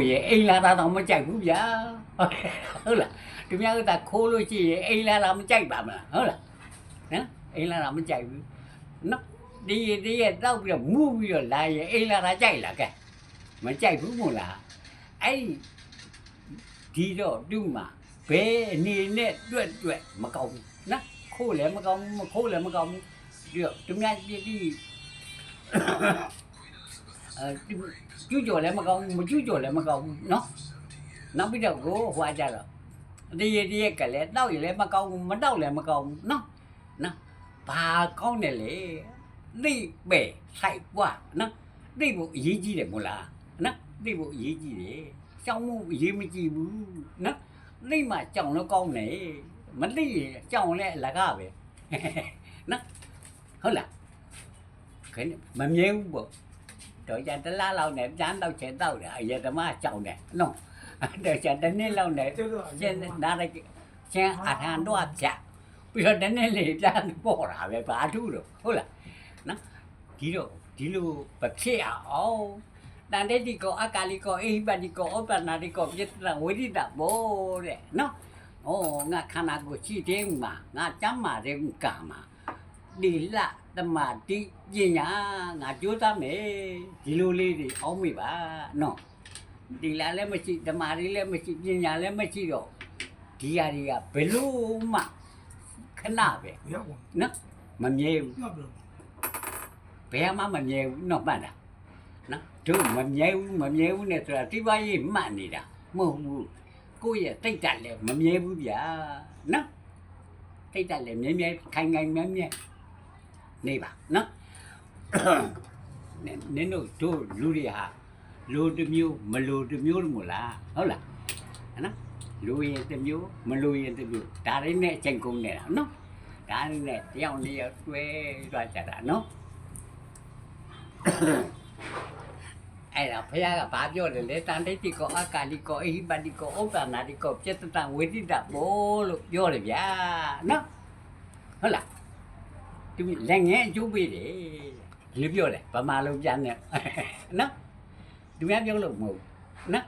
ရဲ့အိမ်လာတာတော့မကြိုက်ဘူးဗျာဟုတ်လားသူများကခိုးလို့ရှိရင်အိမ်လာတာမကြိုက်ပါမလားဟုတ်လားနော်အိမ်လာတာမကြိုက်ဘူးနော်ဒီရဲ့တောက်ပြီးတော့မူးပြီးတော့လာရင်အိမ်လာတာကြိုက်လားကဲမကြိုက်ဘူးမို့လားအဲ့ဒီတော့သူ့မှာဘယ်အနေနဲ့တွက်မကောင်းဘူးနော်ခိုးလည်းမကောင်းဘူးမခိုးလည်းမကောင်းဘူးပြီးတော့သူများပြည်ပြီးကျူးကျော်လည်းမကောင်းဘူးမကျူးကျော်လည်းမကောင်းဘူးနော်နောက်ပြီးတော့ကိုဟွာကြတော့ဒီရဲ့ကလည်းတောက်ရလည်းမကောင်းဘူးမတောက်လည်းမကောင်းဘူးနော်ဘာကောင်းတယ်လေသိပဲဆိုင်ကွာနော်သိဖို့အရေးကြီးတယ်မို့လားနော်သိဖို့အရေးကြီးတယ်ကြောင်မှုအရေးမကြီးဘူးနော်သိမှကြောင်တော့ကောင်းတယ်မသိရင်ကြောင်လည်းအလကားပဲနော်ဟုတ်လားခင်မမြဲဘူးပေါ့တော့ကျန်တလားလောက်နဲ့ကျန်းတော့ချေတော့တယ်အရဓမ္မကြောင်တယ်နော်တော့ကျန်တနေ့လောက်နဲ့ကျန်နားလိုက်ကျန်အထန်တော့ကြပြီးတော့တနေ့လေပြန်ပေါ်တာပဲဘာထူးတော့ဟုတ်လားနော်ဒီလိုပဖြစ်အောင်တန်တဲ့ဒီကောအကာလီကောအိပတိကောဩပနာတိကောပြစ်တဝိရိတဘောတဲ့နော်ဩငါခန္ဓာကိုရှိသေးမှာငါကျမ်းမာတဲ့ကာမှာဒီလတမတိပညာငါကြိုးစားမယ်ဒီလိုလေးတွေအောင်းမိပါနော်ဒီလာလည်းမရှိဓမ္မတွေလည်းမရှိပညာလည်းမရှိတော့ဒီဟာတွေကဘယ်လို့မှခဏပဲနော်မမြဲဘူးဘယ်မှမမြဲဘူးနော်ပတ်တာနော်တို့မမြဲဘူးနဲ့ဆိုတာတိပါရေးမှတ်နေတာမဟုတ်ဘူးကိုယ့်ရဲ့တိတ်တက်လည်းမမြဲဘူးဗျာနော်တိတ်တက်လည်းမြဲခိုင်မြဲနေပါနော်နင်တို့လူတွေဟာလိုတစ်မျိုးမလိုတစ်မျိုးလို့မို့လားဟုတ်လားနော်လိုရင်တစ်မျိုးမလိုရင်တစ်မျိုးဒါလေးနဲ့အချိန်ကုန်နေတာနော်ဒါလေးနဲ့တယောက်တွဲသွားကြတာနော်အဲ့ဒါဖခင်ကဘာပြောလဲလေတန်တိတ်ကောအကာလီကောအိဟိပတိကောဩပနာတိကောပြတ္တဝေတိတဘောလို့ပြောတယ်ဗျာနော်ဟုတ်လားသူလည်းငယ်အကျိုးပေးတယ်ဒီလိုပြောတယ်ဗမာလိုပြန်နေနော်သူများပြောလို့မဟုတ်နော်